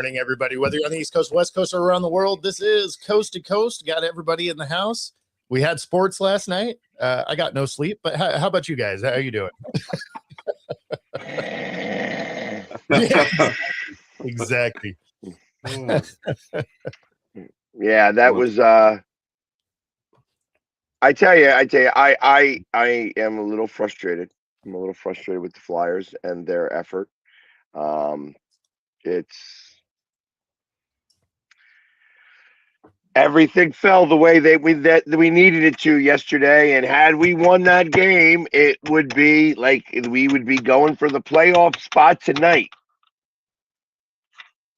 morning, everybody. Whether you're on the East Coast, West Coast, or around the world, this is Coast to Coast. Got everybody in the house. We had sports last night. I got no sleep, but how about you guys? How are you doing? Yeah, exactly. Yeah, that was I tell you, I am a little frustrated. I'm a little frustrated with the Flyers and their effort. It's everything fell the way that we needed it to yesterday, and had we won that game, it would be like we would be going for the playoff spot tonight.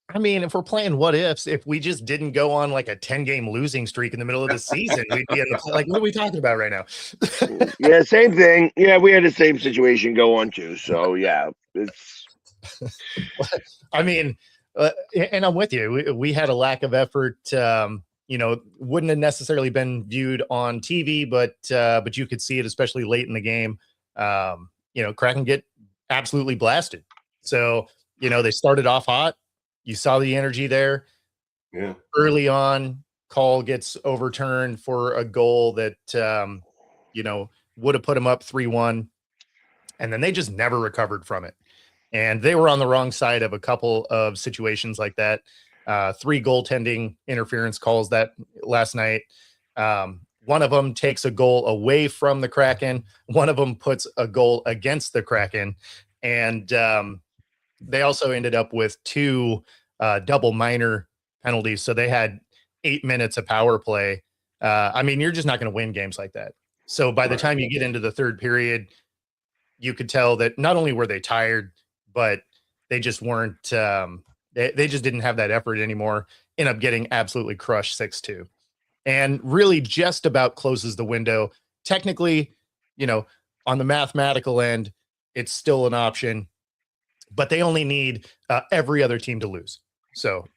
I mean, if we're playing what ifs, if we just didn't go on like a 10-game losing streak in the middle of the season, we'd be in the like. What are we talking about right now? Yeah, same thing. Yeah, we had the same situation go on too. So yeah, it's. I mean, and I'm with you. We had a lack of effort. Wouldn't have necessarily been viewed on TV, but you could see it, especially late in the game. Kraken get absolutely blasted. So they started off hot. You saw the energy there. Yeah. Early on, call gets overturned for a goal that would have put them up 3-1, and then they just never recovered from it. And they were on the wrong side of a couple of situations like that. 3 goaltending interference calls that last night. One of them takes a goal away from the Kraken. One of them puts a goal against the Kraken. And they also ended up with 2 double minor penalties. So they had 8 minutes of power play. You're just not going to win games like that. So by the time you get into the third period, you could tell that not only were they tired, but they just weren't they just didn't have that effort anymore. End up getting absolutely crushed 6-2. And really just about closes the window. Technically, on the mathematical end, it's still an option, but they only need every other team to lose. So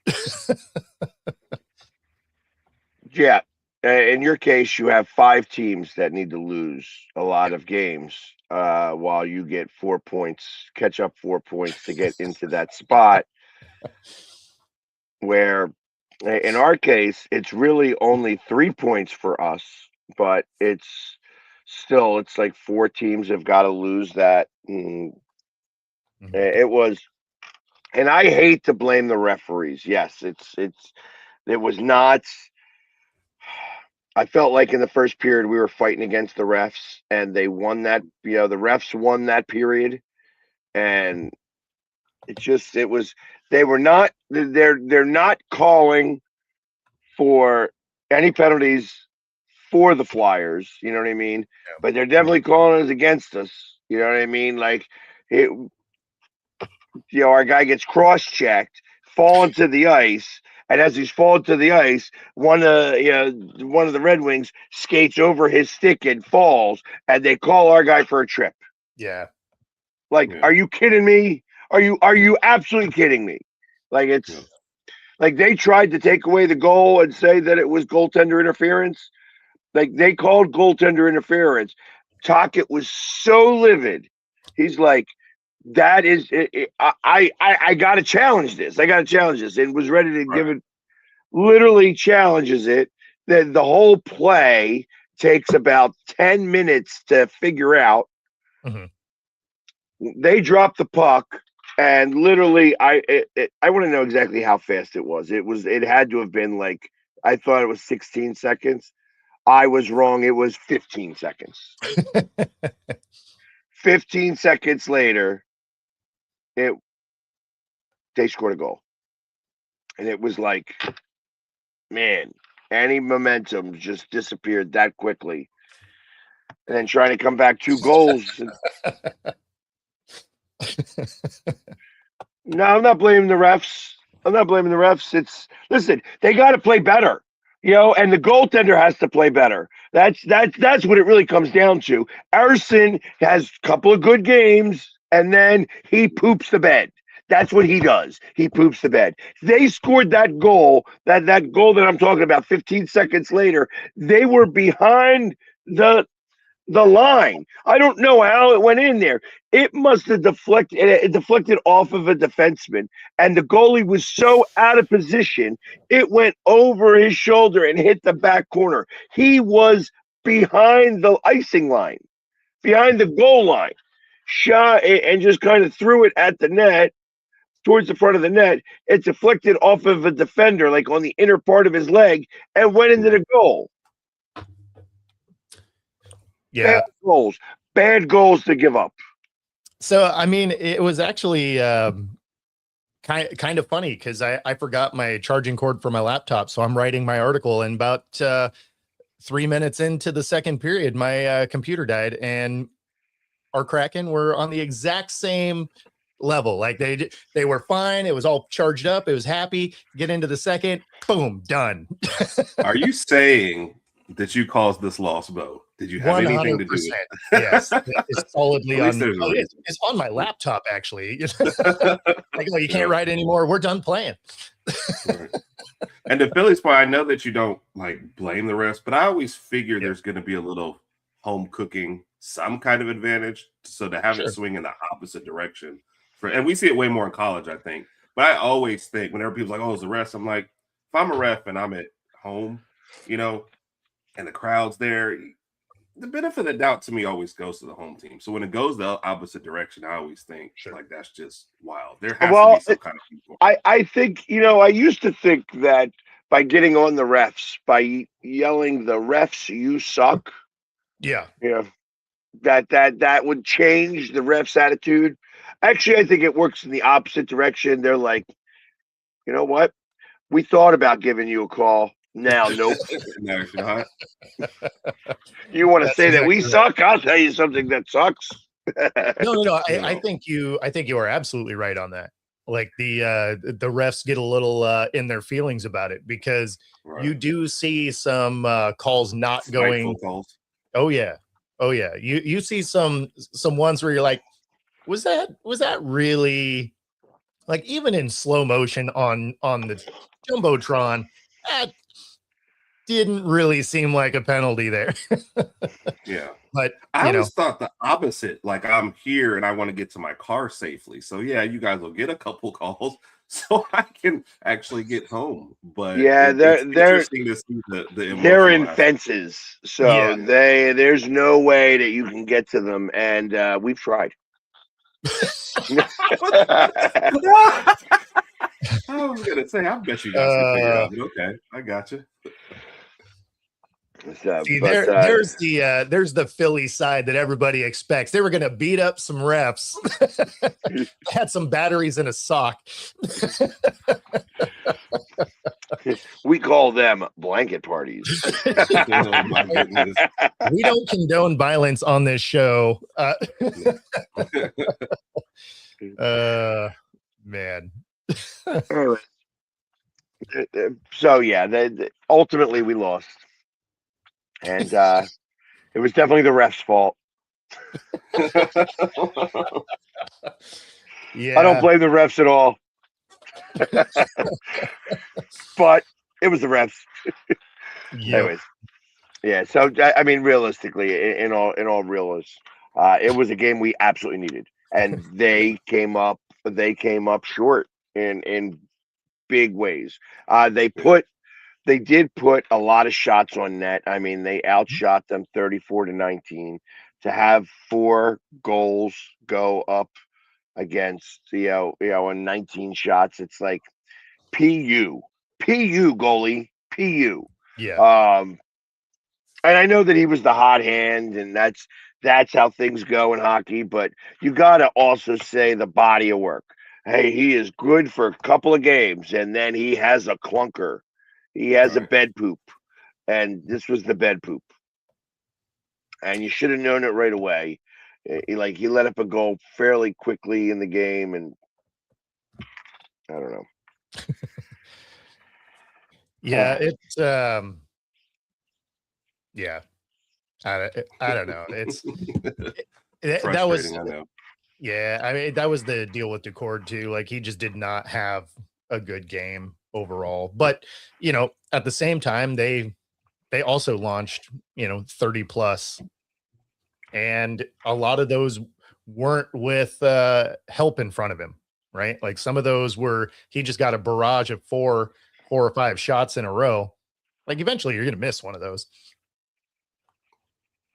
Yeah. In your case, you have 5 teams that need to lose a lot of games while you get 4 points, catch up 4 points to get into that spot where in our case, it's really only 3 points for us, but it's like 4 teams have got to lose that. It was, and I hate to blame the referees. Yes, it was not. I felt like in the first period we were fighting against the refs, and they won that. The refs won that period, and it was. They were not. They're not calling for any penalties for the Flyers. You know what I mean? Yeah. But they're definitely calling us against us. You know what I mean? Like it. Our guy gets cross-checked, falling to the ice. And as he's falling to the ice, one of the Red Wings skates over his stick and falls, and they call our guy for a trip. Yeah. Are you kidding me? Are you absolutely kidding me? Like they tried to take away the goal and say that it was goaltender interference. Like they called goaltender interference. Tocchet was so livid. He's like, that is it. I got to challenge this. I got to challenge this. And was ready to give it. Literally challenges it. The whole play takes about 10 minutes to figure out. Mm-hmm. They dropped the puck, and literally, I want to know exactly how fast it was. It had to have been like, I thought it was 16 seconds. I was wrong. It was 15 seconds. 15 seconds later, they scored a goal. And it was like, man, any momentum just disappeared that quickly. And then trying to come back 2 goals. No, I'm not blaming the refs. Listen, they got to play better, and the goaltender has to play better. That's what it really comes down to. Ersson has a couple of good games, and then he poops the bed. That's what he does. He poops the bed. They scored that goal, that goal that I'm talking about 15 seconds later. They were behind the the line. I don't know how it went in there. It must have deflected. It deflected off of a defenseman, and the goalie was so out of position, it went over his shoulder and hit the back corner. He was behind the icing line, behind the goal line, shot and just kind of threw it at the net, towards the front of the net. It deflected off of a defender, like on the inner part of his leg, and went into the goal. Yeah. Bad goals to give up. So, I mean, it was actually kind of funny because I forgot my charging cord for my laptop. So I'm writing my article, and about 3 minutes into the second period, my computer died, and our Kraken were on the exact same level. Like they were fine. It was all charged up. It was happy. Get into the second, boom, done. Are you saying that you caused this loss, Bo? Did you have 100%, anything to do with it? Yes, it's solidly on. It's on my laptop, actually. Like, oh, you can't write anymore. We're done playing. Right. And the Phillies part, I know that you don't like blame the refs, but I always figure there's going to be a little home cooking, some kind of advantage. So to have it swing in the opposite direction, and we see it way more in college, I think. But I always think whenever people's like, "Oh, it's a ref," I'm like, if I'm a ref and I'm at home, and the crowd's there, the benefit of the doubt to me always goes to the home team. So when it goes the opposite direction, I always think like that's just wild. There has to be some kind of people. I think, I used to think that by getting on the refs, by yelling the refs, you suck. Yeah. That would change the refs' attitude. Actually, I think it works in the opposite direction. They're like, you know what? We thought about giving you a call. Now, nope. No, not. You want to say that we suck? I'll tell you something that sucks. No. I think you are absolutely right on that. Like the refs get a little in their feelings about it because you do see some calls not going. Calls. Oh yeah. You see some ones where you're like, was that really, like, even in slow motion on the Jumbotron, that didn't really seem like a penalty there. Yeah. But I always thought the opposite. Like, I'm here and I want to get to my car safely. So yeah, you guys will get a couple calls so I can actually get home. But yeah, they're interesting to see the they're in fences. So there's no way that you can get to them. And we've tried. I was gonna say, I bet you guys can figure it out. But okay, I got you. See, there's the Philly side that everybody expects. They were going to beat up some refs. Had some batteries in a sock. We call them blanket parties. Oh, my goodness. We don't condone violence on this show. Man. Anyway. So yeah, ultimately we lost. And it was definitely the ref's fault. Yeah, I don't blame the refs at all. But it was the refs. Anyways, yeah. So I mean, realistically, in all realism, it was a game we absolutely needed, and they came up short in big ways. They did put a lot of shots on net. I mean, they outshot them 34-19. To have 4 goals go up against, in 19 shots, it's like PU goalie, PU. Yeah. And I know that he was the hot hand, and that's how things go in hockey. But you got to also say the body of work. Hey, he is good for a couple of games, and then he has a clunker. He has a bed poop, and this was the bed poop. And you should have known it right away. He let up a goal fairly quickly in the game, and I don't know. Yeah, it's yeah. I don't know. It's that was, I know. Yeah, I mean, that was the deal with Decord too. Like, he just did not have a good game overall. But at the same time, they also launched 30 plus And a lot of those weren't with help in front of him, right? Like some of those were, he just got a barrage of four or five shots in a row. Like eventually you're going to miss one of those.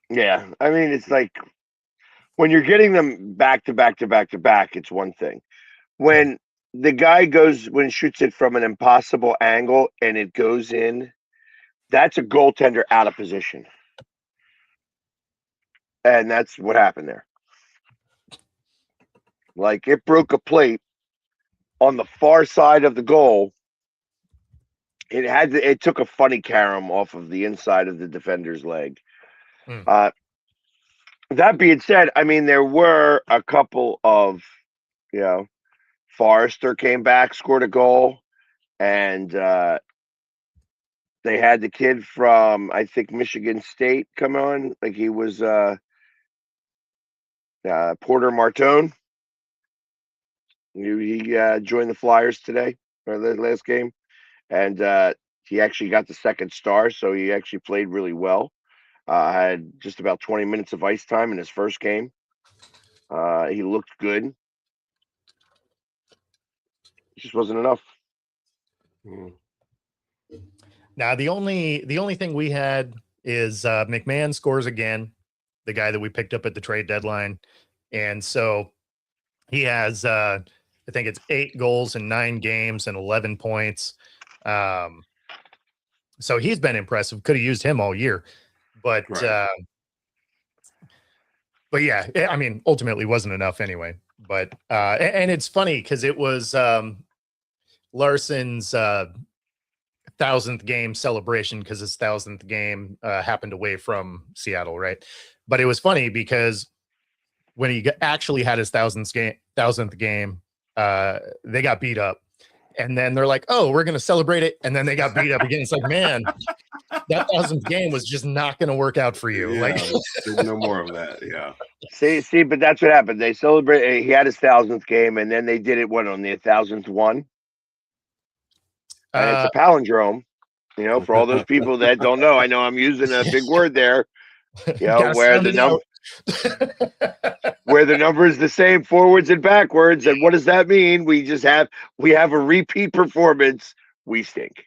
Yeah. I mean, it's like when you're getting them back to back to back to back, it's one thing. When the guy shoots it from an impossible angle and it goes in, that's a goaltender out of position. And that's what happened there. Like it broke a plate on the far side of the goal. It took a funny carom off of the inside of the defender's leg. That being said, I mean, there were a couple of, Forrester came back, scored a goal, and they had the kid from, I think, Michigan State come on. Like he was Porter Martone. He joined the Flyers today, or the last game, and he actually got the second star, so he actually played really well. Had just about 20 minutes of ice time in his first game. He looked good. It just wasn't enough. Now the only thing we had is McMahon scores again, the guy that we picked up at the trade deadline, and so he has I think it's 8 goals in 9 games and 11 points. So he's been impressive. Could have used him all year, but Right. But yeah, I mean, ultimately wasn't enough anyway. But and it's funny because it was Larson's 1,000th game celebration because his 1,000th game happened away from Seattle, right? But it was funny because when he actually had his 1,000th game, they got beat up. And then they're like, "Oh, we're going to celebrate it." And then they got beat up again. It's like, man, that 1,000th game was just not going to work out for you. Yeah, Like, there's no more of that. Yeah. See, but that's what happened. They celebrate. He had his 1,000th game, and then they did it on the 1,000th one. And it's a palindrome, for all those people that don't know. I know I'm using a big word there. Where the where the number is the same forwards and backwards. And what does that mean? We have a repeat performance. We stink.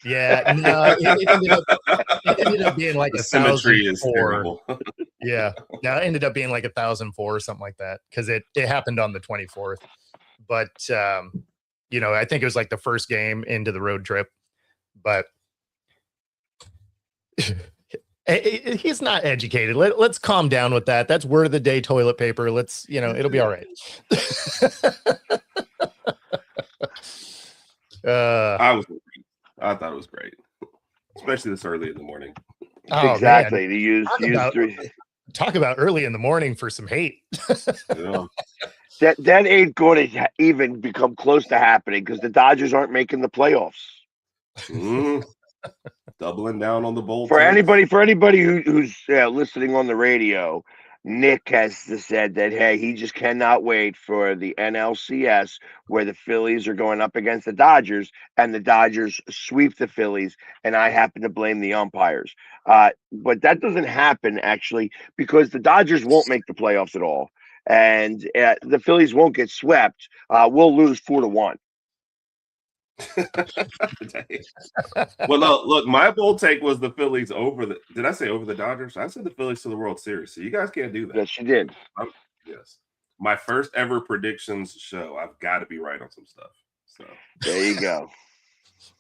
Yeah, no, it ended up being like The symmetry is 1,004. terrible. Yeah, no, it ended up being like 1,004 or something like that because it happened on the 24th. But I think it was like the first game into the road trip. But he's not educated. Let's calm down with that. That's word of the day, toilet paper. Let's, it'll be all right. I thought it was great, especially this early in the morning. Oh, exactly. Man. To use three. Talk about early in the morning for some hate. Yeah. That ain't going to even become close to happening because the Dodgers aren't making the playoffs. Doubling down on the Bolts. For anybody who's listening on the radio, Nick has said that, hey, he just cannot wait for the NLCS where the Phillies are going up against the Dodgers and the Dodgers sweep the Phillies, and I happen to blame the umpires. But that doesn't happen, actually, because the Dodgers won't make the playoffs at all, and the Phillies won't get swept. We'll lose 4-1. Well, look, my bold take was the Phillies over the. Did I say over the Dodgers? I said the Phillies to the World Series. So you guys can't do that. Yes, you did. Yes, my first ever predictions show. I've got to be right on some stuff. So there you go.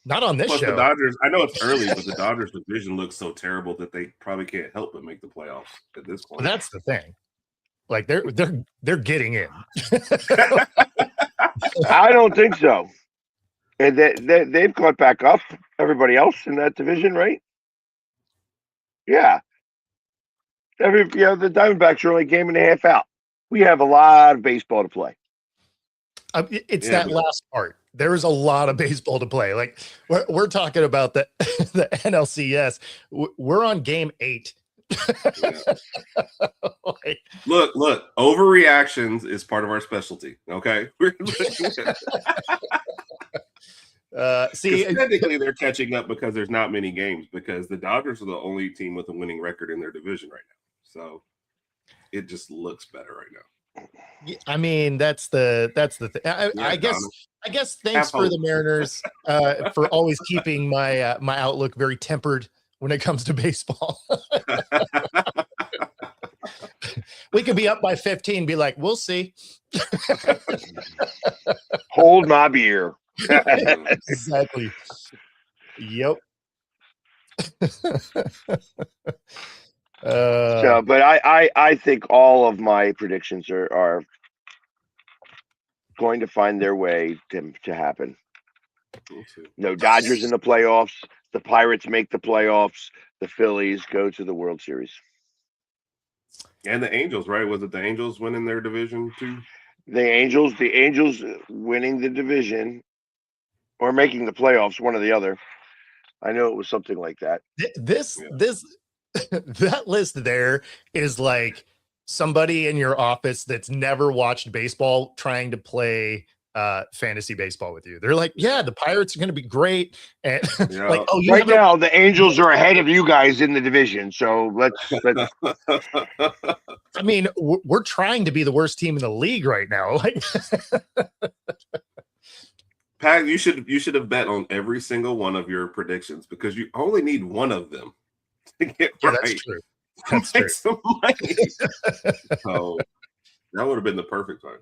Not on this Plus show. The Dodgers. I know it's early, but the Dodgers division looks so terrible that they probably can't help but make the playoffs at this point. Well, that's the thing. Like they're getting in. I don't think so. And they've caught back up everybody else in that division, right? Yeah. The Diamondbacks are only a game and a half out. We have a lot of baseball to play. It's that last part. There is a lot of baseball to play. Like we're talking about the NLCS. We're on game 8. Look, overreactions is part of our specialty. Okay. See, technically they're catching up because there's not many games because the Dodgers are the only team with a winning record in their division right now. So it just looks better right now. I mean, that's the thing. I guess thanks for the Mariners for always keeping my my outlook very tempered when it comes to baseball. We could be up by 15, be like, we'll see. Hold my beer. Exactly. Yep. But I think all of my predictions are going to find their way to happen. No Dodgers in the playoffs. The Pirates make the playoffs. The Phillies go to the World Series. And the Angels, right? Was it the Angels winning their division too? The Angels winning the division or making the playoffs, one or the other. I know it was something like that. That list there is like somebody in your office that's never watched baseball trying to play fantasy baseball with you. They're like, yeah, the Pirates are going to be great. And like, oh, right now the Angels are ahead of you guys in the division. So let's I mean, we're trying to be the worst team in the league right now. Like, Pat, you should have bet on every single one of your predictions because you only need one of them to get right. That's true. That's true. Some money. So that would have been the perfect time.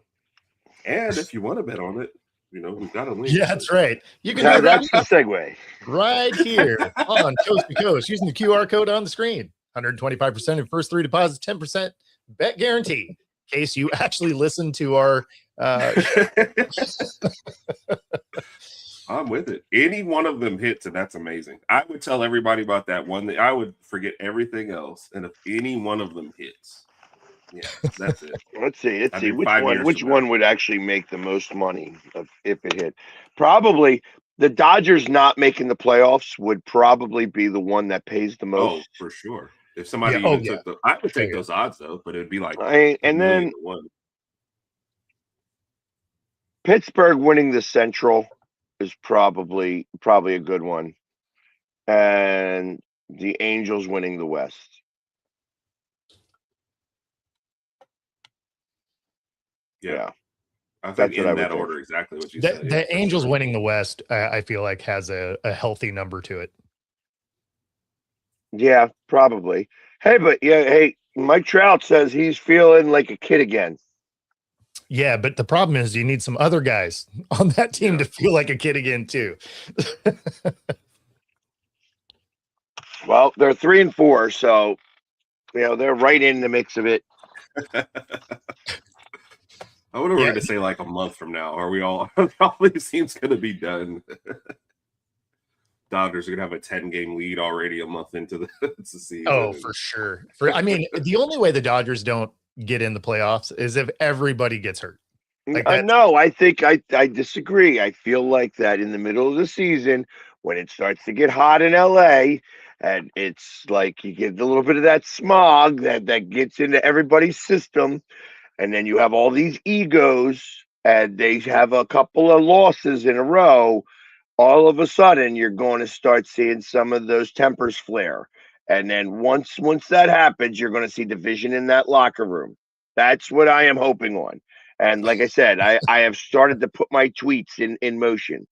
And if you want to bet on it, we've got a link. Yeah, that's right. You can do that's the segue right here on Coast to Coast using the QR code on the screen. 125% of first 3 deposits, 10% bet guarantee. In case you actually listen to our I'm with it. Any one of them hits, and that's amazing. I would tell everybody about that one. I would forget everything else, and if any one of them hits, yeah, that's it. Let's see. Which one would actually make the most money if it hit? Probably the Dodgers not making the playoffs would probably be the one that pays the most. Oh, for sure. If somebody took I would take those odds though, but it'd be like and then Pittsburgh winning the Central is probably a good one, and the Angels winning the West. Yeah. I think in that order, exactly what you said. The Angels winning the West, I feel like has a healthy number to it. Yeah, probably. Hey, Mike Trout says he's feeling like a kid again. Yeah, but the problem is you need some other guys on that team to feel like a kid again too. Well, they're 3-4, so they're right in the mix of it. I would have wanted to say like a month from now. Are we all probably seems going to be done? Dodgers are going to have a 10-game lead already a month into the season. Oh, for sure. I mean, the only way the Dodgers don't get in the playoffs is if everybody gets hurt. No, I think I disagree. I feel like that in the middle of the season, when it starts to get hot in LA, and it's like you get a little bit of that smog that gets into everybody's system. And then you have all these egos, and they have a couple of losses in a row. All of a sudden, you're going to start seeing some of those tempers flare. And then once that happens, you're going to see division in that locker room. That's what I am hoping on. And like I said, I have started to put my tweets in motion.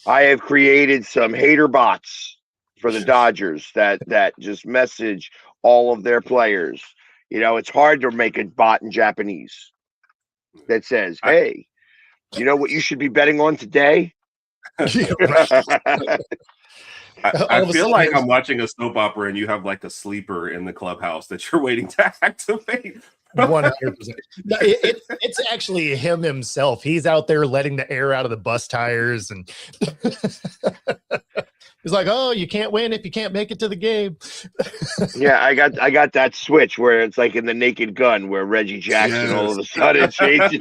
I have created some hater bots for the Dodgers that just message all of their players. It's hard to make a bot in Japanese that says, hey, you know what you should be betting on today? I feel like I'm watching a soap opera and you have like a sleeper in the clubhouse that you're waiting to activate. 100%. No, it's actually him himself. He's out there letting the air out of the bus tires, and he's like, "Oh, you can't win if you can't make it to the game." Yeah, I got that switch where it's like in The Naked Gun, where Reggie Jackson all of a sudden changes.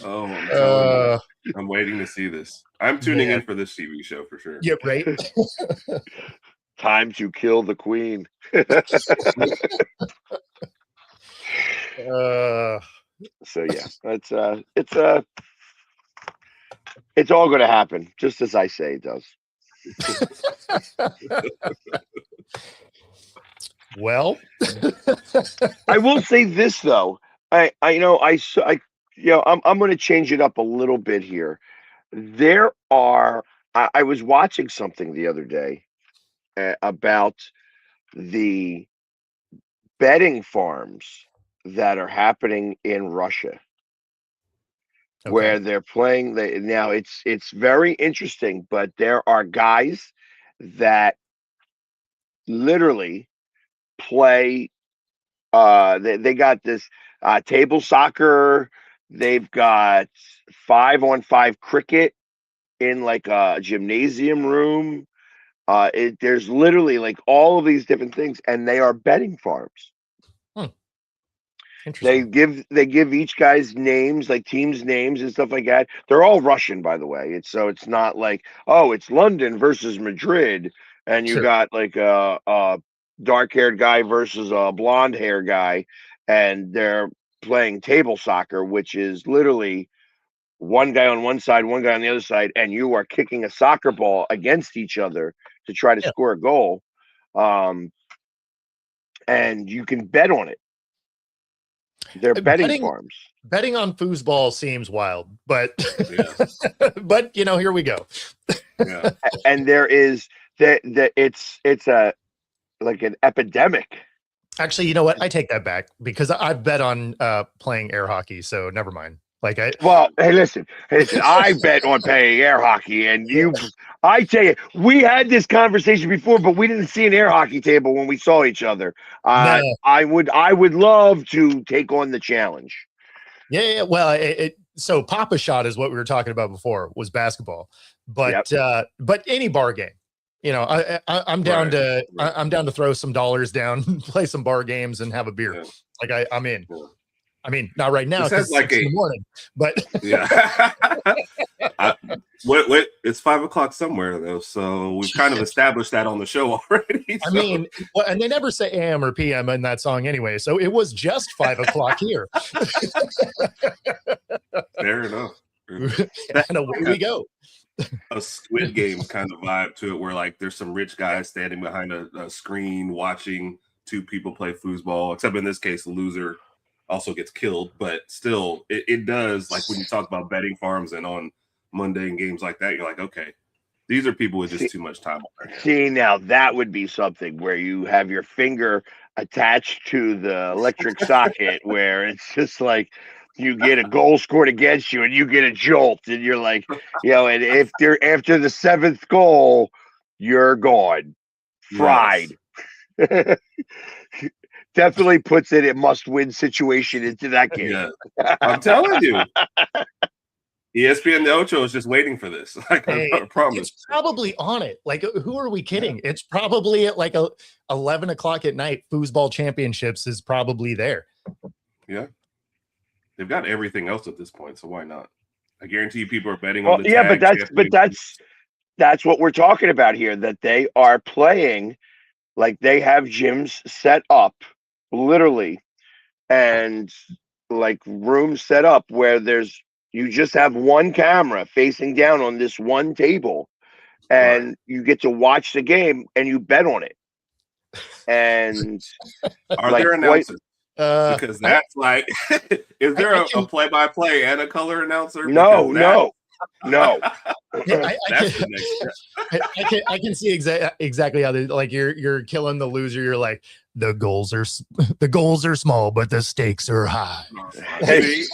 Oh, I'm waiting to see this. I'm tuning in for this TV show for sure. Yep, right. Time to kill the queen. So yeah, it's all going to happen, just as I say it does. Well, I will say this though. I'm going to change it up a little bit here. I was watching something the other day about the betting farms that are happening in Russia, where they're playing. Now it's very interesting, but there are guys that literally play. They got this table soccer. They've got 5-on-5 cricket in like a gymnasium room. There's literally like all of these different things, and they are betting farms. They give each guy's names, like teams' names and stuff like that. They're all Russian, by the way. It's not like, oh, it's London versus Madrid, and you got like a dark-haired guy versus a blonde-haired guy, and they're playing table soccer, which is literally one guy on one side, one guy on the other side, and you are kicking a soccer ball against each other to try to score a goal. And you can bet on it. They're betting farms. Betting on foosball seems wild, but but here we go. Yeah. And there is it's a like an epidemic. Actually, you know what? I take that back because I've bet on playing air hockey, so never mind. Hey, listen, I bet on playing air hockey, and I tell you, we had this conversation before, but we didn't see an air hockey table when we saw each other. No. I would love to take on the challenge. Yeah. Well, so Papa Shot is what we were talking about before, was basketball, but any bar game, I'm down I'm down to throw some dollars down, play some bar games, and have a beer. Yeah. I'm in. Yeah. I mean, not right now. It's like in the morning, but wait, it's 5 o'clock somewhere though, so we've kind of established that on the show already. So. I mean, and they never say AM or PM in that song anyway, so it was just 5 o'clock here. Fair enough. And away we go. A Squid Game kind of vibe to it, where like there's some rich guys standing behind a screen watching two people play foosball, except in this case, the loser also gets killed, but still it does, like when you talk about betting farms and on mundane games like that, you're like, okay, these are people with just too much time on their hands. See, now that would be something where you have your finger attached to the electric socket where it's just like you get a goal scored against you and you get a jolt and you're like, and if they're after the 7th goal, you're gone. Fried. Yes. Definitely puts it a must-win situation into that game. Yeah. I'm telling you. ESPN the Ocho is just waiting for this. I promise. It's probably on it. Like, who are we kidding? Yeah. It's probably at like 11 o'clock at night. Foosball Championships is probably there. Yeah. They've got everything else at this point, so why not? I guarantee you people are betting on the tag. But that's what we're talking about here, that they are playing, like they have gyms set up literally, and like rooms set up where you just have one camera facing down on this one table, and you get to watch the game and you bet on it. And are there announcers? Because that's like, is there a play-by-play and a color announcer? No. I can see exactly how they, like you're killing the loser. You're like, the goals are small, but the stakes are high. See,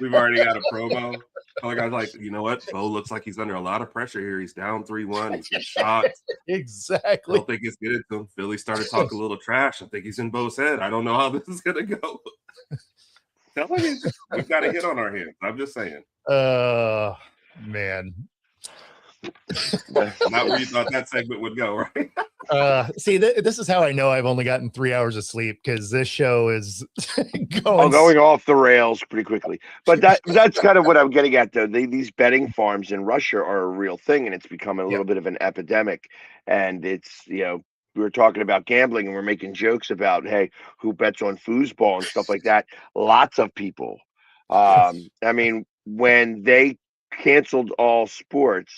we've already got a promo. Like I was like, you know what? Bo looks like he's under a lot of pressure here. He's down 3-1. He's been shot. Exactly. I don't think it's good to him. Philly started talking a little trash. I think he's in Bo's head. I don't know how this is gonna go. Telling you, we've got a hit on our hands. I'm just saying. Man. Not where you thought that segment would go, right? See, this is how I know I've only gotten 3 hours of sleep, because this show is going off the rails pretty quickly. But that's kind of what I'm getting at, though. These betting farms in Russia are a real thing, and it's becoming a little bit of an epidemic. And it's, we were talking about gambling, and we're making jokes about, hey, who bets on foosball and stuff like that. Lots of people. I mean, when they canceled all sports,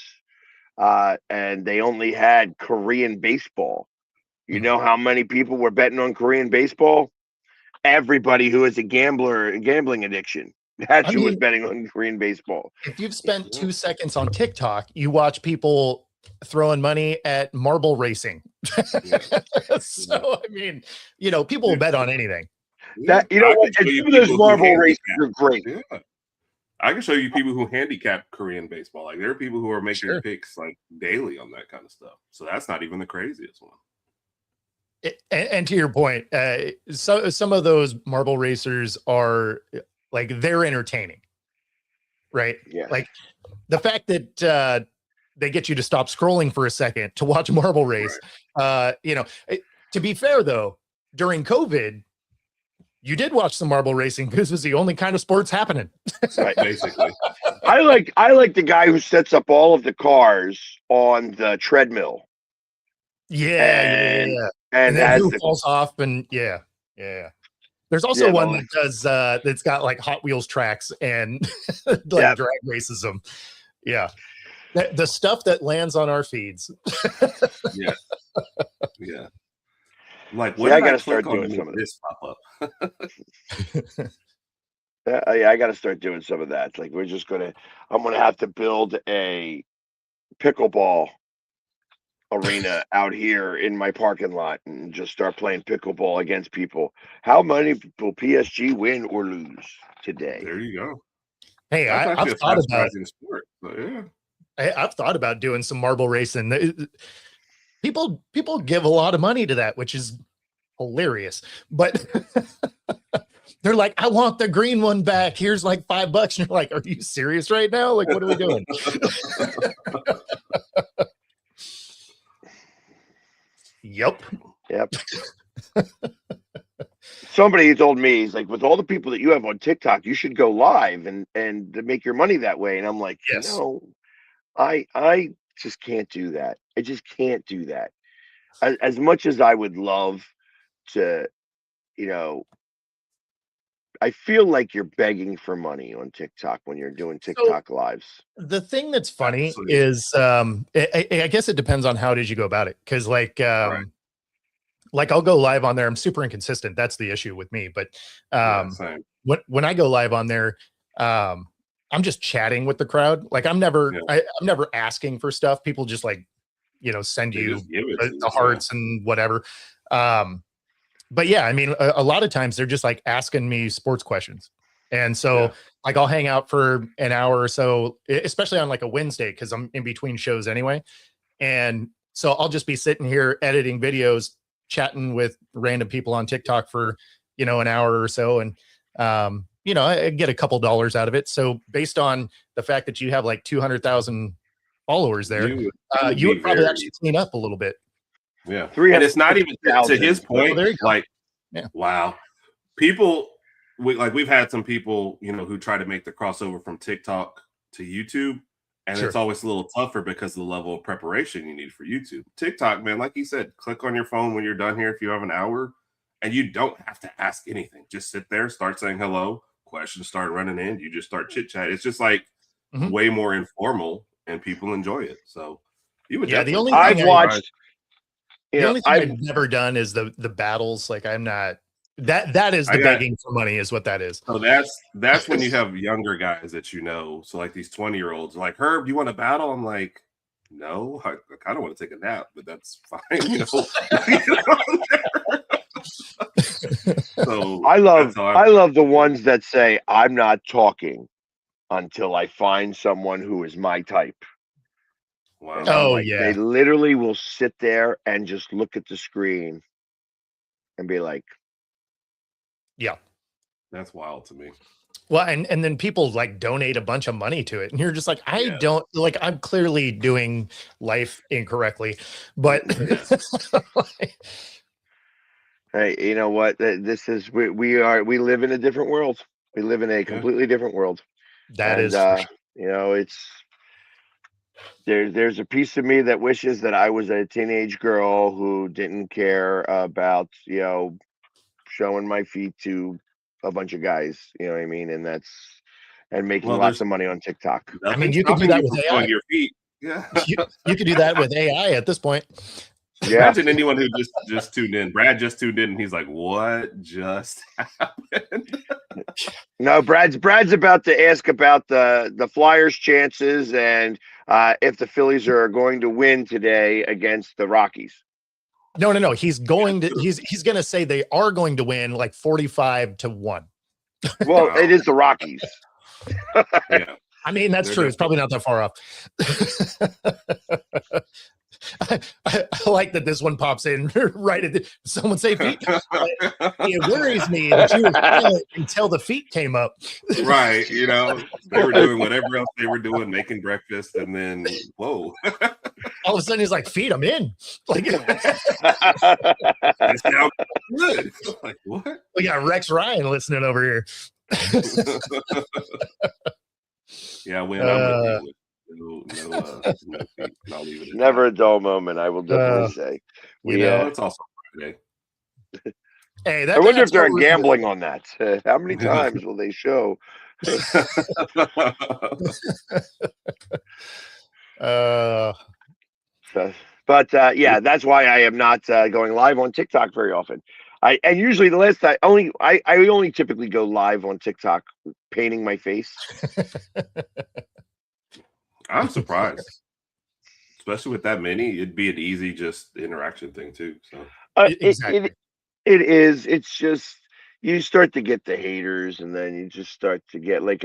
and they only had Korean baseball. You know how many people were betting on Korean baseball? Everybody who has a gambling addiction. That's who was betting on Korean baseball. If you've spent 2 seconds on TikTok, you watch people throwing money at marble racing. So, I mean, people will bet on anything. That what? And some of those marble races are great. Yeah. I can show you people who handicap Korean baseball. Like there are people who are making picks like daily on that kind of stuff. So that's not even the craziest one. And to your point, some of those marble racers are like they're entertaining, right? Yeah. Like the fact that they get you to stop scrolling for a second to watch a marble race. Right. To be fair though, during COVID, you did watch some marble racing because it was the only kind of sports happening. Right, basically. I like the guy who sets up all of the cars on the treadmill. Yeah. And then who falls off and yeah. There's also one that does that's got like Hot Wheels tracks and drag races them. Yeah. The stuff that lands on our feeds. Yeah. Like I gotta start doing some of this pop up. I gotta start doing some of that. Like I'm gonna have to build a pickleball arena out here in my parking lot and just start playing pickleball against people. How many will PSG win or lose today? There you go. Hey, I've thought about sport, but I've thought about doing some marble racing. People give a lot of money to that, which is hilarious. But they're like, I want the green one back. Here's like $5. And you're like, are you serious right now? Like, what are we doing? Yep. Somebody told me, he's like, with all the people that you have on TikTok, you should go live and make your money that way. And I'm like, yes. No, I just can't do that. I just can't do that. As much as I would love to, I feel like you're begging for money on TikTok when you're doing TikTok lives. The thing that's funny is, I guess it depends on how it is you go about it. Cause like I'll go live on there. I'm super inconsistent. That's the issue with me. But when I go live on there, I'm just chatting with the crowd. Like I'm never asking for stuff. People just like, send you the hearts and whatever. But yeah, I mean, a lot of times they're just like asking me sports questions. And so like I'll hang out for an hour or so, especially on like a Wednesday, because I'm in between shows anyway. And so I'll just be sitting here editing videos, chatting with random people on TikTok for, an hour or so. And, I get a couple dollars out of it. So based on the fact that you have like 200,000 followers there, you would probably actually clean up a little bit. Yeah. And it's not even to his point. Wow. People we've had some people, who try to make the crossover from TikTok to YouTube. And it's always a little tougher because of the level of preparation you need for YouTube. TikTok, man, like you said, click on your phone when you're done here if you have an hour, and you don't have to ask anything. Just sit there, start saying hello, questions start running in, you just start chit-chat. It's just like way more informal, and people enjoy it. So you would the only thing I've never done is the battles. Like I'm not that is the begging for money is what that is. So that's when you have younger guys that so like these 20-year-olds like, Herb, you want to battle? I'm like, no, I kind of want to take a nap, but that's fine. So I love the ones that say, I'm not talking until I find someone who is my type. Wow. Oh, They literally will sit there and just look at the screen and be like, yeah, that's wild to me. Well, and then people like donate a bunch of money to it, and you're just like, don't like, I'm clearly doing life incorrectly, but hey, you know what? This is we live in a different world. We live in a completely different world. It's there's a piece of me that wishes that I was a teenage girl who didn't care about showing my feet to a bunch of guys, you know what I mean? And making lots of money on TikTok. I mean, you can do that with AI. Your feet. Yeah. You could do that with AI at this point. Yeah. Imagine anyone who just tuned in. Brad just tuned in and he's like, what just happened? No, Brad's about to ask about the Flyers' chances and if the Phillies are going to win today against the Rockies. No. He's going to say they are going to win like 45-1. Well, Wow. it is the Rockies. Yeah. I mean, that's They're true. It's probably not that far off. I like that this one pops in right at someone say feet. It worries me that you were silent until the feet came up. Right. You know, they were doing whatever else they were doing, making breakfast, and then whoa. All of a sudden he's like, feet, I'm in. Like That sounds good. Like, what? we got Rex Ryan listening over here. Yeah, when I'm with you. No feet. I'll leave it at Never a dull moment, I will definitely say. it's also Friday. Hey, I wonder if they're gambling on that. How many times will they show? But that's why I am not going live on TikTok very often. And usually the last I only typically go live on TikTok painting my face. I'm surprised, especially with that many. It'd be an easy just interaction thing too. So exactly. It is. It's just you start to get the haters, and then you just start to get like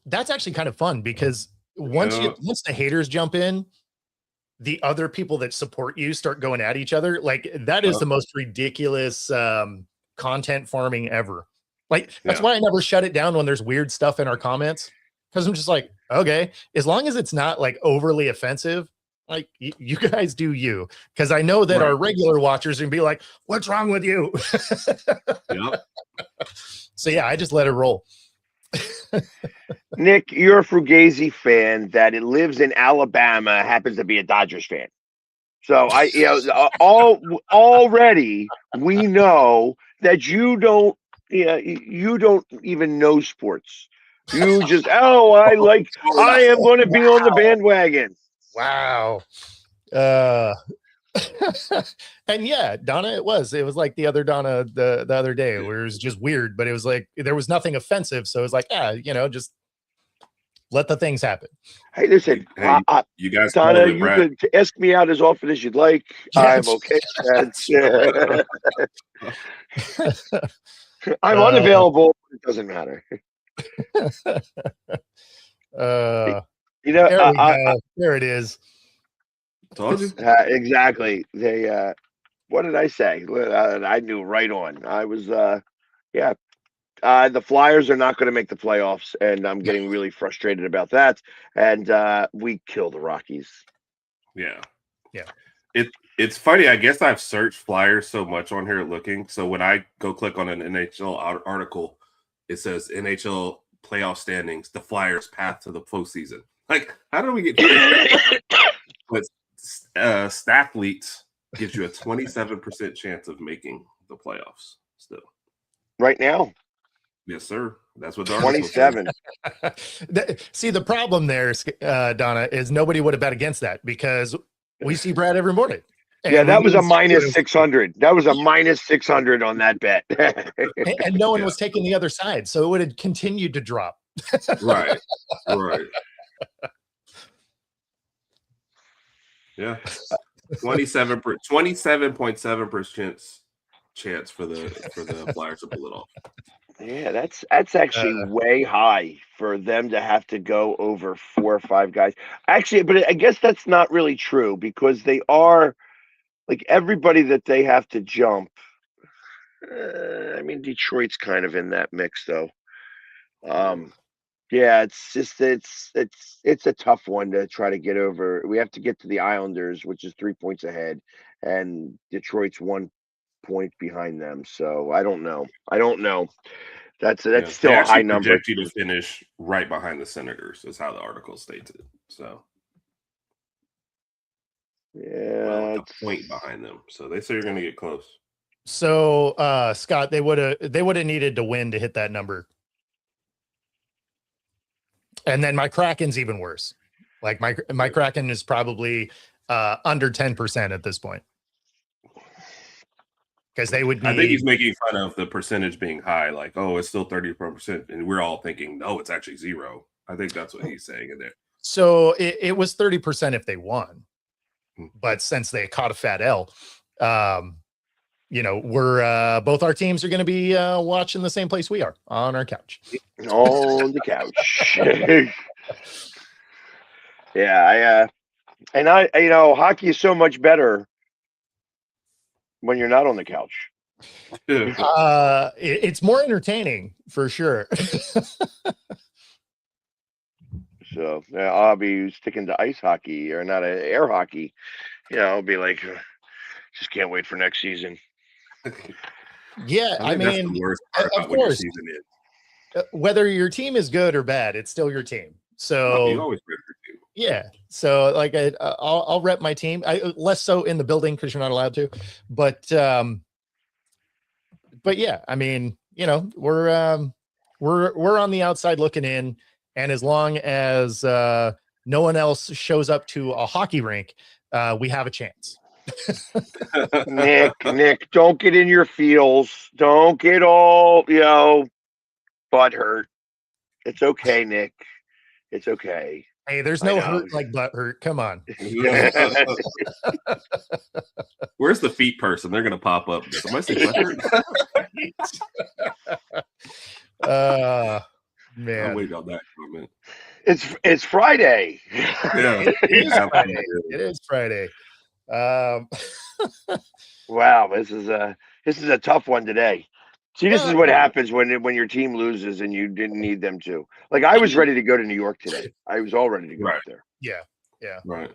that's actually kind of fun because once the haters jump in, the other people that support you start going at each other. Like that is the most ridiculous content farming ever. Like that's why I never shut it down when there's weird stuff in our comments. Because I'm just like, okay, as long as it's not like overly offensive, like you guys do you. Because I know that our regular watchers are gonna be like, what's wrong with you? Yep. So yeah, I just let it roll. Nick, you're a Fugazi fan that it lives in Alabama, happens to be a Dodgers fan. So already we know that you don't even know sports. You just I am going to be on the bandwagon. Wow. And yeah, Donna, it was like the other Donna the other day where it was just weird, but it was like there was nothing offensive. So it was like, just let the things happen. Hey, listen, you guys, Donna, you can ask me out as often as you'd like. I'm okay. I'm unavailable. It doesn't matter. There it is. Told you. Exactly. They what did I say? I knew right on. I was the Flyers are not going to make the playoffs, and I'm getting really frustrated about that. And we kill the Rockies. Yeah. It's funny. I guess I've searched Flyers so much on here looking. So when I go click on an NHL article, it says NHL playoff standings, the Flyers path to the postseason. Like, how do we get here? But Stathletes gives you a 27% chance of making the playoffs still. Right now? Yes, sir. That's what the 27. See, the problem there, Donna, is nobody would have bet against that because we see Brad every morning. And that was a minus 600. That was a minus 600 on that bet. And no one was taking the other side, so it would have continued to drop. Right. Yeah. 27.7% chance for the Flyers to pull it off. Yeah, that's actually way high for them to have to go over 4 or 5 guys. Actually, but I guess that's not really true because they are like everybody that they have to jump. I mean, Detroit's kind of in that mix though. Yeah, it's just it's a tough one to try to get over. We have to get to the Islanders, which is 3 points ahead, and Detroit's 1 point behind them. So I don't know. That's still a high number. Project you to finish right behind the Senators is how the article states it. So yeah, a point behind them. So they say you're going to get close. So Scott, they would have needed to win to hit that number. And then my Kraken's even worse. Like my Kraken is probably under 10% at this point. Because they would be. I think he's making fun of the percentage being high, like, oh, it's still 34%. And we're all thinking, no, it's actually 0. I think that's what he's saying in there. So it was 30% if they won. But since they caught a fat L, we're both our teams are going to be watching the same place we are, on our couch. On the couch. Yeah, hockey is so much better when you're not on the couch. It's more entertaining for sure. So I'll be sticking to ice hockey or not air hockey. I'll be like, just can't wait for next season. Yeah, I mean, that's the worst part about what your season is. Whether your team is good or bad, it's still your team. So you always rep your team. Yeah. So like I'll rep my team. Less so in the building because you're not allowed to. But yeah, I mean, we're on the outside looking in, and as long as no one else shows up to a hockey rink, we have a chance. Nick, don't get in your feels. Don't get all, butt hurt. It's okay, Nick. It's okay. Hey, there's no hurt like butt hurt. Come on. Where's the feet person? They're gonna pop up. Somebody say butt hurt. Man. I'll wait on that comment. It's Friday. Yeah, it is Friday. Wow, this is a tough one today. See, this is what happens when your team loses and you didn't need them to. Like, I was ready to go to New York today. I was all ready to go up there. Yeah. Right.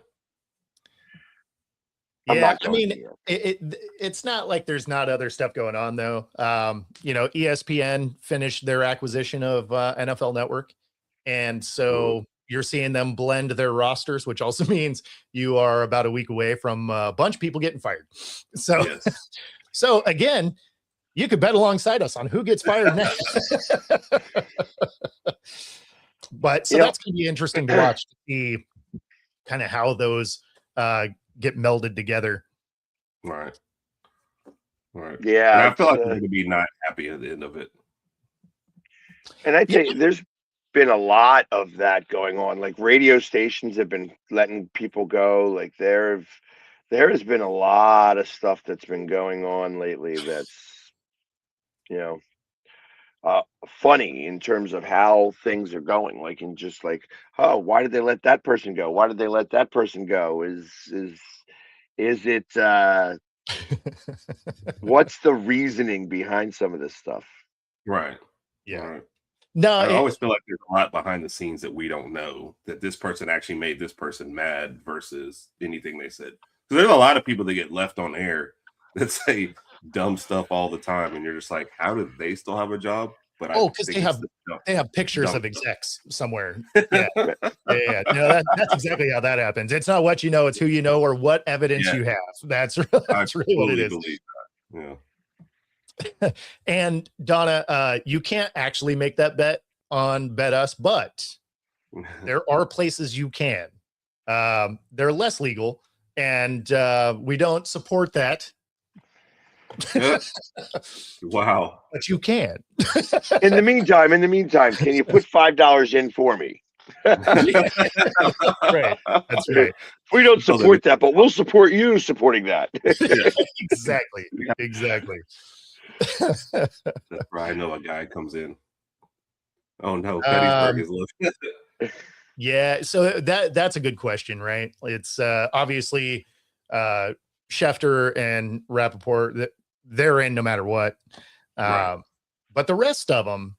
I mean, it's not like there's not other stuff going on though. ESPN finished their acquisition of NFL Network, and so you're seeing them blend their rosters, which also means you are about a week away from a bunch of people getting fired. So, so again, you could bet alongside us on who gets fired next. But so that's going to be interesting to watch to see kind of how those get melded together. Right. Yeah. And I feel like we're going to be not happy at the end of it. And I think there's been a lot of that going on. Like, radio stations have been letting people go. Like, there has been a lot of stuff that's been going on lately that's, funny in terms of how things are going. Like, in just like, oh, why did they let that person go? Why did they let that person go? Is it what's the reasoning behind some of this stuff? Right. Yeah. Right. No, I always feel like there's a lot behind the scenes that we don't know, that this person actually made this person mad versus anything they said. Because there's a lot of people that get left on air that say dumb stuff all the time, and you're just like, how do they still have a job? But because they have pictures of execs somewhere. Yeah. No, that's exactly how that happens. It's not what you know, it's who you know or what evidence you have. That's really what it is. Believe that. Yeah. And Donna, you can't actually make that bet on Bet Us, but there are places you can. They're less legal, and we don't support that. Wow. But you can. In the meantime, can you put $5 in for me? Right. That's right. We don't support that, but we'll support you supporting that. Exactly. That's where I know a guy comes in. Oh no, Gettysburg is looking. Yeah, so that's a good question, right? It's obviously Schefter and Rappaport, they're in no matter what. Right. But the rest of them,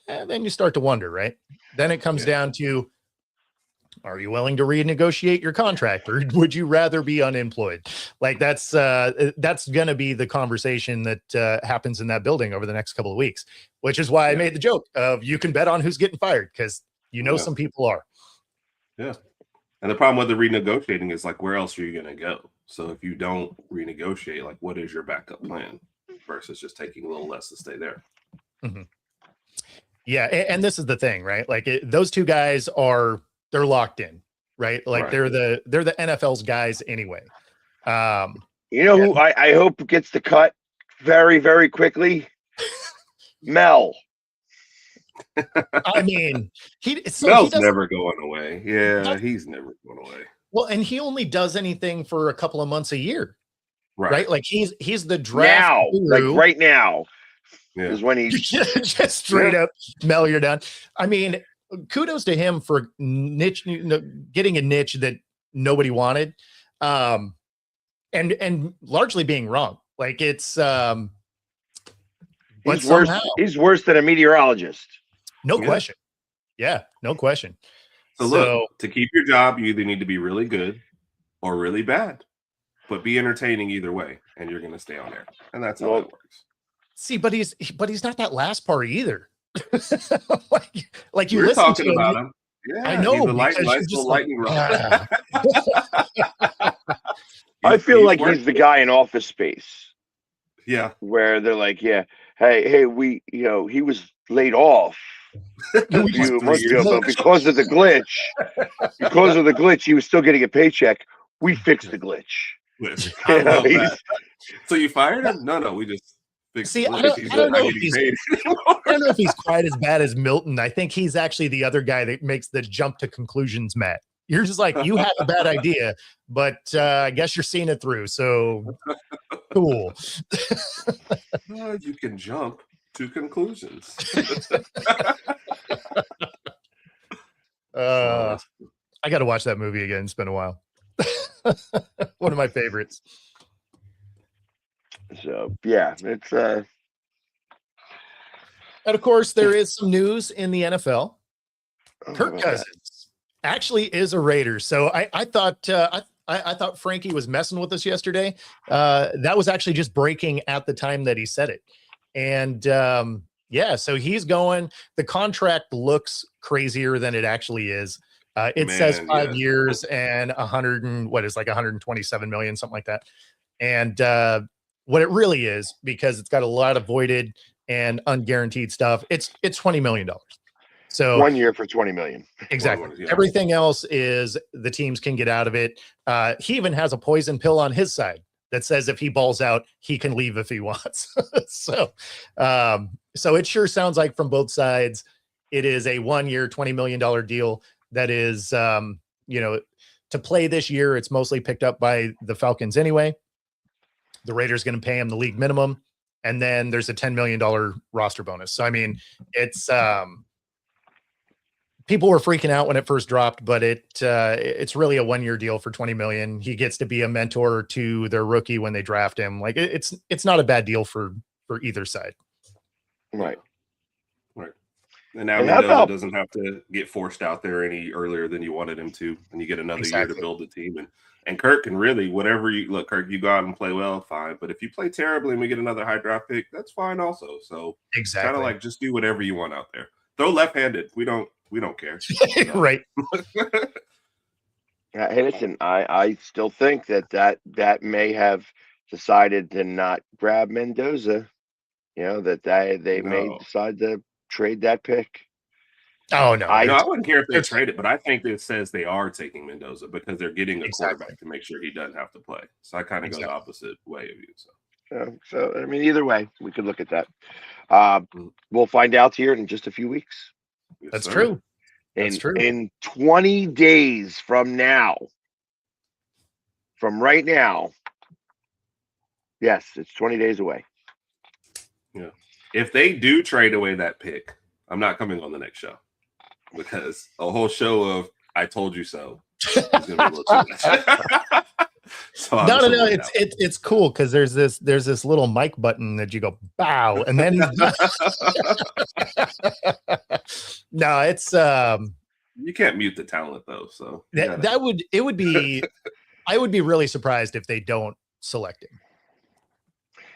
then you start to wonder, right? Then it comes down to, are you willing to renegotiate your contract, or would you rather be unemployed? Like, that's going to be the conversation that happens in that building over the next couple of weeks, which is why I made the joke of you can bet on who's getting fired, because some people are. Yeah. And the problem with the renegotiating is, like, where else are you going to go? So if you don't renegotiate, like, what is your backup plan versus just taking a little less to stay there? Mm-hmm. Yeah, and this is the thing, right? Like those two guys they're locked in, right? Like Right. they're the NFL's guys anyway. You know who I hope gets the cut very, very quickly? Mel. I mean, Mel's never going away. Yeah, he's never going away. Well, and he only does anything for a couple of months a year, right? Like he's the draft now, guru. like right now is when he's just straight up Mel, you're done. I mean, kudos to him for getting a niche that nobody wanted, and largely being wrong. Like it's he's worse. He's worse than a meteorologist. No question. Yeah, no question. So look, to keep your job, you either need to be really good or really bad, but be entertaining either way, and you're going to stay on air. And that's how it works. See, but he's not that last part either. like you We're listen talking to about him. him. Yeah, I know. Lightning rod. I feel like he's the guy in Office Space. Yeah, where they're like, hey, we, he was laid off a few months ago, but because of the glitch, he was still getting a paycheck. We fixed the glitch. I love that. So you fired him? No, we just fixed the glitch. I don't know if he's quite as bad as Milton. I think he's actually the other guy that makes the jump to conclusions, Matt. You're just like, you had a bad idea, but I guess you're seeing it through. So cool. You can jump to conclusions. I got to watch that movie again. It's been a while. One of my favorites. So yeah, it's and of course there is some news in the NFL. Kirk Cousins actually is a Raider. So I thought I thought Frankie was messing with us yesterday. That was actually just breaking at the time that he said it. And so he's going. The contract looks crazier than it actually is. It says 5 years and 127 million, something like that. And what it really is, because it's got a lot of voided and unguaranteed stuff, it's $20 million. So 1 year for 20 million. Exactly. Everything else is the teams can get out of it. He even has a poison pill on his side that says if he balls out, he can leave if he wants. So it sure sounds like from both sides, it is a 1 year, $20 million deal that is, to play this year. It's mostly picked up by the Falcons anyway. The Raiders going to pay him the league minimum. And then there's a $10 million roster bonus. So, I mean, it's, people were freaking out when it first dropped, but it's really a 1 year deal for $20 million. He gets to be a mentor to their rookie when they draft him. Like it's not a bad deal for either side. Right. And now Mendoza doesn't have to get forced out there any earlier than you wanted him to, and you get another year to build the team. And Kirk can really, whatever Kirk, you go out and play well, fine. But if you play terribly and we get another high draft pick, that's fine also. So kind of like just do whatever you want out there. Throw left-handed. We don't care. Right. Hey, listen, I still think that may have decided to not grab Mendoza. That they may decide to trade that pick. Oh no, I wouldn't care if they trade it, but I think it says they are taking Mendoza because they're getting a quarterback to make sure he doesn't have to play. So I kind of go the opposite way of you. So I mean, either way, we could look at that. We'll find out here in just a few weeks. That's true. In 20 days from right now, yes, it's 20 days away. Yeah. If they do trade away that pick, I'm not coming on the next show because a whole show of "I told you so" is going to be a little too much. So no. It's cool because there's this little mic button that you go bow, and then no, it's you can't mute the talent though. So it would be I would be really surprised if they don't select him.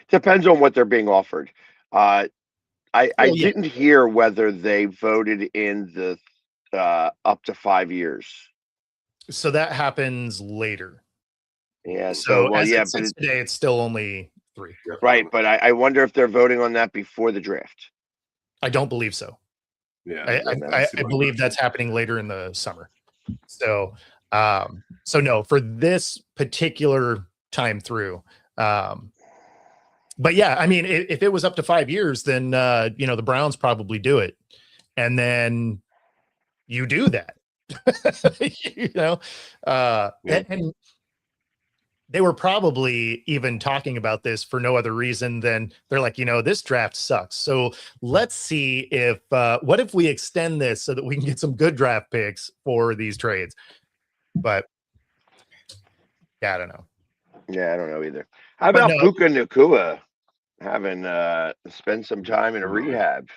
Depends on what they're being offered. I didn't hear whether they voted in the up to 5 years. So that happens later. Yeah. Today it's still only 3. Right, but I wonder if they're voting on that before the draft. I don't believe so. Yeah, I believe that's happening later in the summer. So, so no, for this particular time through. But yeah, I mean, if it was up to 5 years, then the Browns probably do it, and then you do that. And they were probably even talking about this for no other reason than they're like, this draft sucks. So let's see if what if we extend this so that we can get some good draft picks for these trades. But yeah, I don't know. Yeah, I don't know either. How about Puka Nacua having spend some time in a rehab?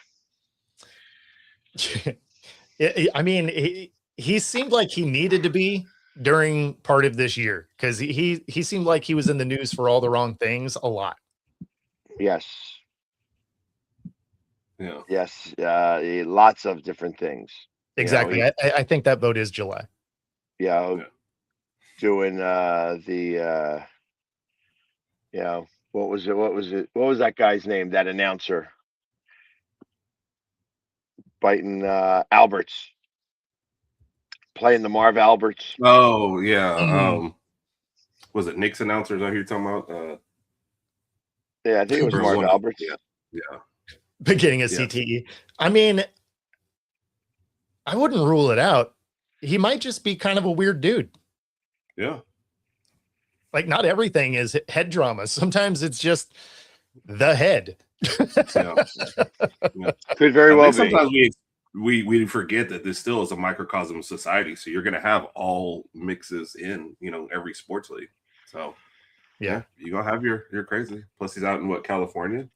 I mean, he seemed like he needed to be during part of this year because he seemed like he was in the news for all the wrong things a lot. Yes. Yeah. Yes. Lots of different things. Exactly. I think that vote is July. Yeah. Doing what was it? That guy's name? That announcer biting Alberts. Playing the Marv Alberts. Oh yeah. Was it Nick's announcers out here talking about? Yeah, I think it was Marv Alberts. Yeah. Beginning of CTE. I mean, I wouldn't rule it out. He might just be kind of a weird dude. Yeah. Like not everything is head drama. Sometimes it's just the head. Yeah. Could very well be. Sometimes we forget that this still is a microcosm of society. So you're going to have all mixes in, every sports league. So yeah, you're going to have your crazy. Plus he's out in California.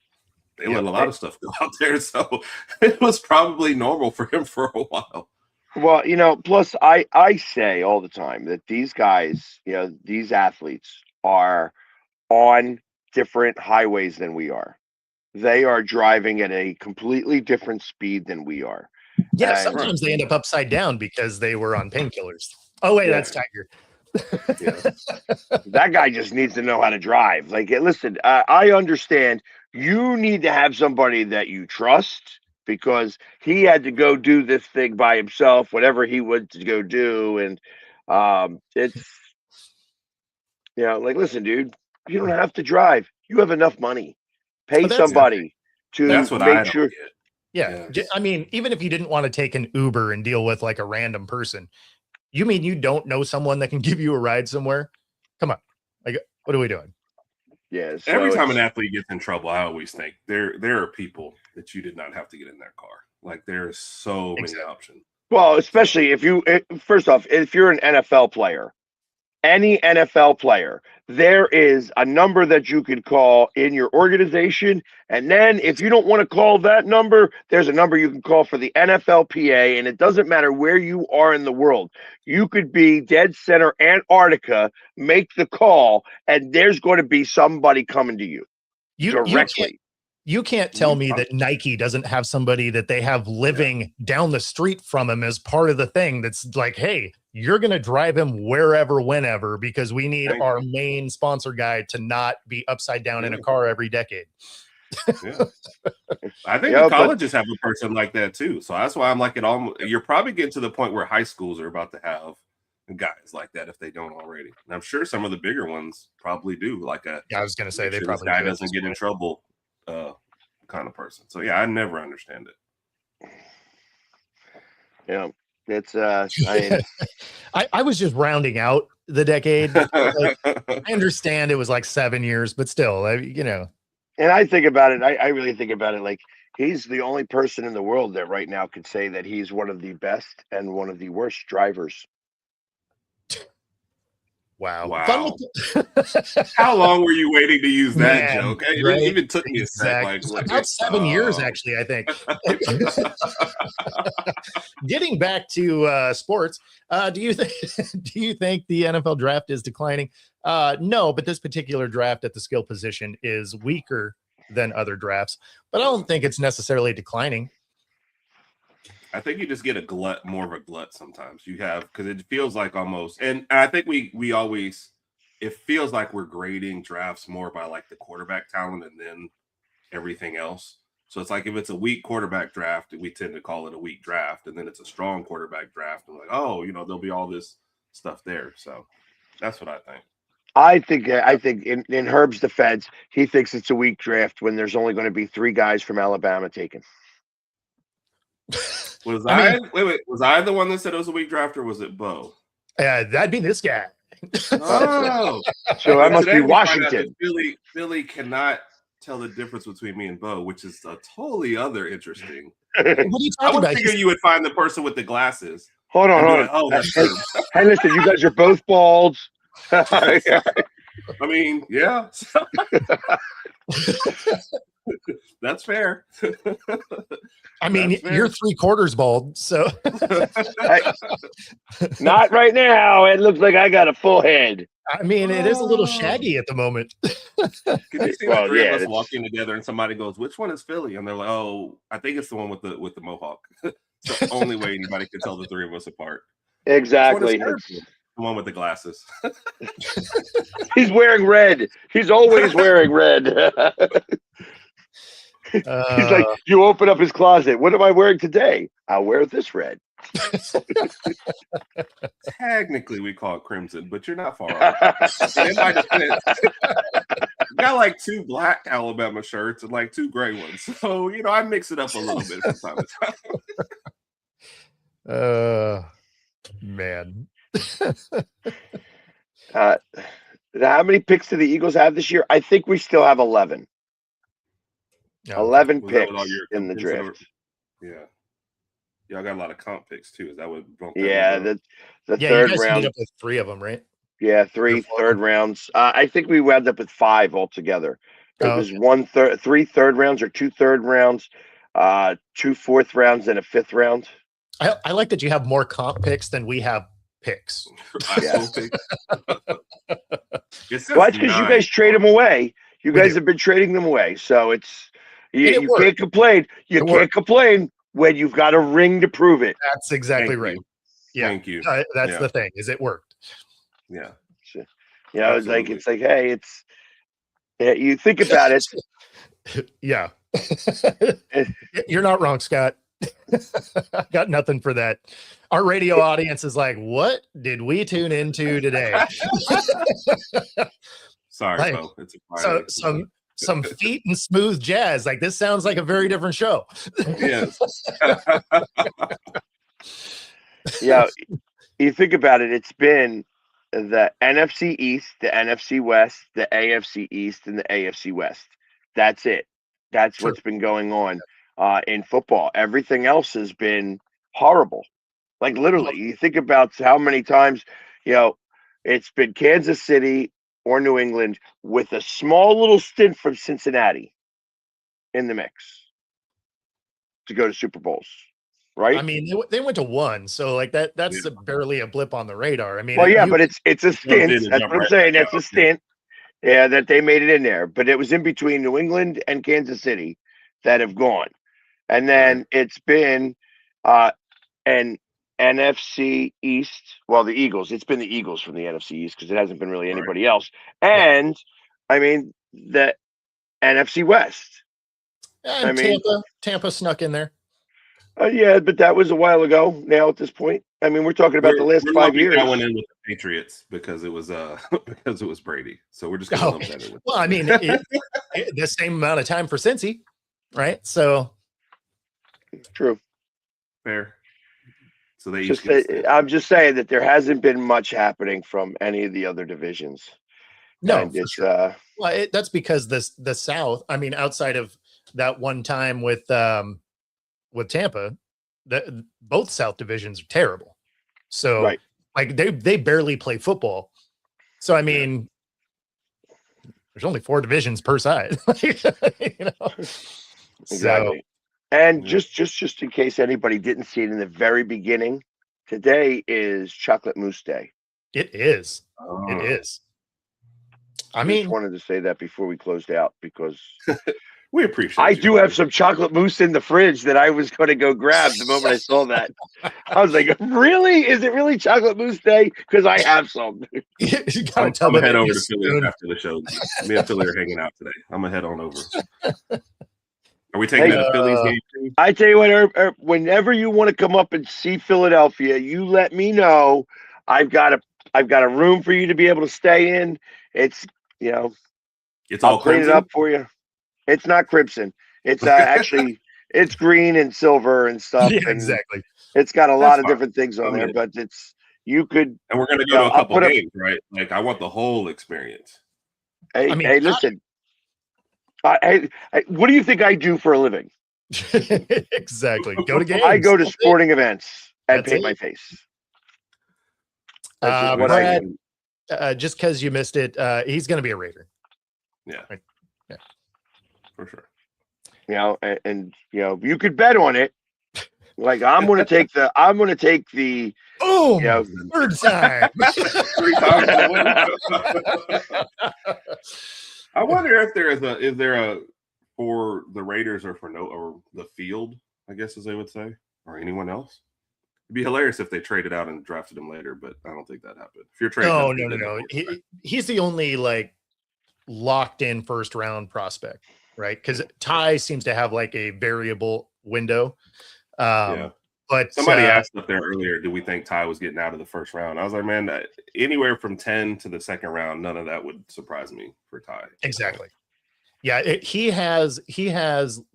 They let a lot of stuff go out there. So it was probably normal for him for a while. Well, plus I say all the time that these guys, these athletes are on different highways than we are. They are driving at a completely different speed than we are. Yeah, sometimes they end up upside down because they were on painkillers. Oh, wait, that's Tiger. That guy just needs to know how to drive. Like, listen, I understand you need to have somebody that you trust because he had to go do this thing by himself, whatever he went to go do. And it's, like, listen, dude, you don't have to drive. You have enough money. Pay somebody to make sure. Yeah. I mean, even if you didn't want to take an Uber and deal with like a random person, you mean you don't know someone that can give you a ride somewhere? Come on. Like, what are we doing? Yeah. So every time an athlete gets in trouble, I always think there are people that you did not have to get in that car. Like there's so many options. Well, especially first off, if you're an NFL player, any NFL player, there is a number that you could call in your organization. And then if you don't want to call that number, there's a number you can call for the NFLPA. And it doesn't matter where you are in the world. You could be dead center Antarctica, make the call, and there's going to be somebody coming to you directly. You can't tell me that Nike doesn't have somebody that they have living down the street from him as part of the thing that's like, hey, you're going to drive him wherever, whenever, because we need our main sponsor guy to not be upside down in a car every decade. I think the colleges have a person like that too. So that's why I'm like, you're probably getting to the point where high schools are about to have guys like that if they don't already. And I'm sure some of the bigger ones probably do. Like I was going to say they probably this guy doesn't get in trouble. Kind of person. So yeah, I never understand it. Yeah, it's I was just rounding out the decade. Like, I understand it was like 7 years, but still, And I think about it. I really think about it. Like he's the only person in the world that right now could say that he's one of the best and one of the worst drivers. Wow. How long were you waiting to use that joke? It even took me a sec. About 7 years, actually, I think. Getting back to sports, do you think the NFL draft is declining? No, but this particular draft at the skill position is weaker than other drafts, but I don't think it's necessarily declining. I think you just get more of a glut sometimes. You have, because it feels like almost, and I think we always, it feels like we're grading drafts more by like the quarterback talent and then everything else. So it's like if it's a weak quarterback draft, we tend to call it a weak draft, and then it's a strong quarterback draft, and like, oh, there'll be all this stuff there. So that's what I think. I think in Herb's defense, he thinks it's a weak draft when there's only going to be 3 guys from Alabama taken. Was I the one that said it was a weak draft, or was it Bo? That'd be this guy. Oh, so that must be Washington. Philly cannot tell the difference between me and Bo, which is a totally other interesting. What are you I would figure you would find the person with the glasses. Hold on. Oh, that's hey, listen, you guys are both bald. I mean, yeah. That's fair. I mean, you're 3/4 bald, so not right now. It looks like I got a full head. I mean, it is a little shaggy at the moment. Can you see the three of us walking together and somebody goes, "Which one is Philly?" And they're like, "Oh, I think it's the one with the mohawk." It's the only way anybody can tell the 3 of us apart. Exactly. The one with the glasses. He's wearing red. He's always wearing red. He's like, you open up his closet. What am I wearing today? I'll wear this red. Technically, we call it crimson, but you're not far off. In my defense, got like 2 black Alabama shirts and like 2 gray ones. So, I mix it up a little bit from time to time. Man. How many picks do the Eagles have this year? I think we still have 11. 11 picks in the draft. Yeah. Y'all got a lot of comp picks too. Is that what? The third you guys round. ended up with 3 of them, right? Yeah, 3 third rounds. I think we wound up with 5 altogether. It was 3 third rounds or 2 third rounds, 2 fourth rounds, and a 5th round. I like that you have more comp picks than we have picks. Yeah. Well, that's because you guys trade them away. You guys have been trading them away, so you can't complain. You can't complain when you've got a ring to prove it. That's exactly right. Yeah, thank you. That's the thing. Is it worked? Yeah. It's like, hey, you think about it. Yeah. You're not wrong, Scott. I got nothing for that. Our radio audience is like, what did we tune into today? Sorry, Bo. It's some feet and smooth jazz. Like, this sounds like a very different show. Yes. Yeah, you think about it. It's been the NFC East, the NFC West, the AFC East, and the AFC West. That's it. That's what's been going on in football. Everything else has been horrible. Like, literally, you think about how many times, it's been Kansas City or New England with a small little stint from Cincinnati in the mix to go to Super Bowls, right? I mean, they went to 1, so like that's barely a blip on the radar. I mean, but it's a stint. That's what I'm saying. That's a stint. Yeah, that they made it in there, but it was in between New England and Kansas City that have gone, and then it's been an NFC East. Well, the Eagles. It's been the Eagles from the NFC East because it hasn't been really anybody else. And I mean the NFC West. And Tampa snuck in there. But that was a while ago. Now at this point, I mean, we're talking about the last 5 years. I went in with the Patriots because it was Brady. So we're just going to lump that in with. Well, I mean, the same amount of time for Cincy, right? So true. Fair. So I'm just saying that there hasn't been much happening from any of the other divisions. No, sure. That's because the South. I mean, outside of that one time with Tampa, both South divisions are terrible. So like they barely play football. So I mean, there's only 4 divisions per side. Exactly. So, and just in case anybody didn't see it in the very beginning, today is Chocolate Mousse Day. It is. It is. I mean, just wanted to say that before we closed out because we appreciate. I do have some chocolate mousse in the fridge that I was going to go grab the moment I saw that. I was like, "Really? Is it really Chocolate Mousse Day?" Because I have some. I'm gonna head over to Philly after the show. Me and Philly are hanging out today. I'm gonna head on over. Are we taking it to Phillies game too? I tell you what, whenever you want to come up and see Philadelphia, you let me know. I've got a room for you to be able to stay in. It's It's all I'll clean it crimson? up for you. It's not crimson. It's actually it's green and silver and stuff. Yeah, and exactly. It's got a That's lot of fine. different things on I'm there, in. but you could. And we're gonna go to a couple games, right? Like I want the whole experience. Hey, I mean, hey, listen. What do you think I do for a living? Exactly. Go to games. I go to sporting events and That's paint it. my face. That's just what Brad, I do. just because you missed it, he's going to be a Raider. Yeah. Right. Yeah. For sure. And you could bet on it. Like I'm going to take the. Boom! Third time. 3 times in a row. I wonder if is there a for the Raiders or or the field, I guess as they would say, or anyone else. It'd be hilarious if they traded out and drafted him later, but I don't think that happened. If you're trading, no. He's the only like locked in first round prospect, right? Because Ty seems to have like a variable window. But somebody asked up there earlier, do we think Ty was getting out of the first round? I was like, man, anywhere from 10 to the second round, none of that would surprise me for Ty. Exactly. Yeah, he has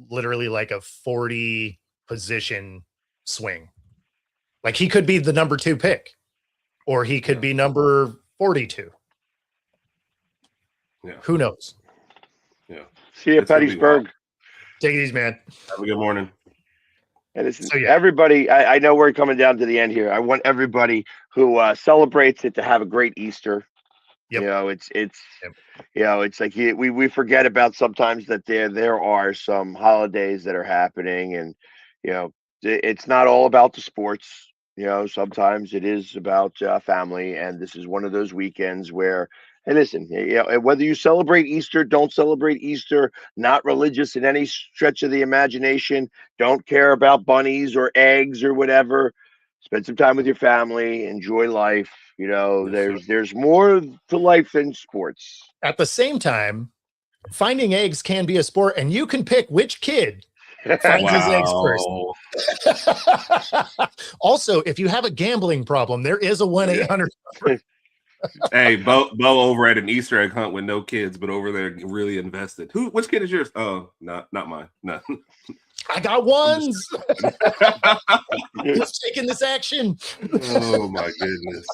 literally like a 40 position swing. Like he could be the number 2 pick, or he could be number 42. Yeah. Who knows? Yeah. See you at Pettysburg. Take it easy, man. Have a good morning. And everybody, I know we're coming down to the end here. I want everybody who celebrates it to have a great Easter. Yep. It's like we forget about sometimes that there are some holidays that are happening, and it's not all about the sports. Sometimes it is about family, and this is one of those weekends where, hey, listen, whether you celebrate Easter, don't celebrate Easter, not religious in any stretch of the imagination, don't care about bunnies or eggs or whatever, spend some time with your family, enjoy life. There's more to life than sports. At the same time, finding eggs can be a sport, and you can pick which kid finds his eggs first. Also, if you have a gambling problem, there is a 1-800 number. Hey, Bo over at an Easter egg hunt with no kids, but over there really invested. Which kid is yours? Oh, not mine. No. I got ones. Who's taking this action? Oh my goodness.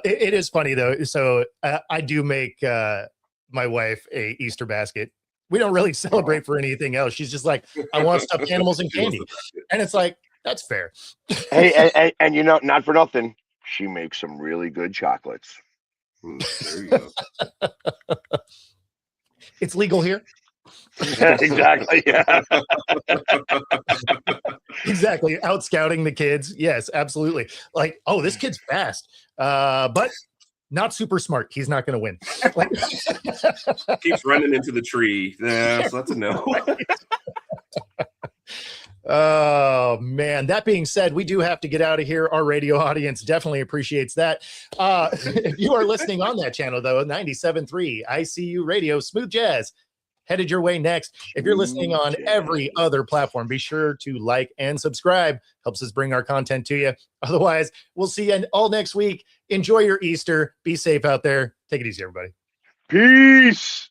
It is funny though. So I do make my wife a Easter basket. We don't really celebrate for anything else. She's just like, I want stuffed animals and candy. And it's like, that's fair. Hey, and not for nothing, she makes some really good chocolates. There you go. It's legal here. Exactly. Yeah. Exactly. Out scouting the kids. Yes, absolutely. Like, oh, this kid's fast, but not super smart. He's not going to win. Like, keeps running into the tree. Yeah, so that's a no. Oh man, that being said, we do have to get out of here. Our radio audience definitely appreciates that. If you are listening on that channel though, 97.3 ICU Radio, Smooth Jazz headed your way next. If you're listening on every other platform, be sure to like and subscribe. Helps us bring our content to you. Otherwise, we'll see you all next week. Enjoy your Easter. Be safe out there. Take it easy, everybody. Peace.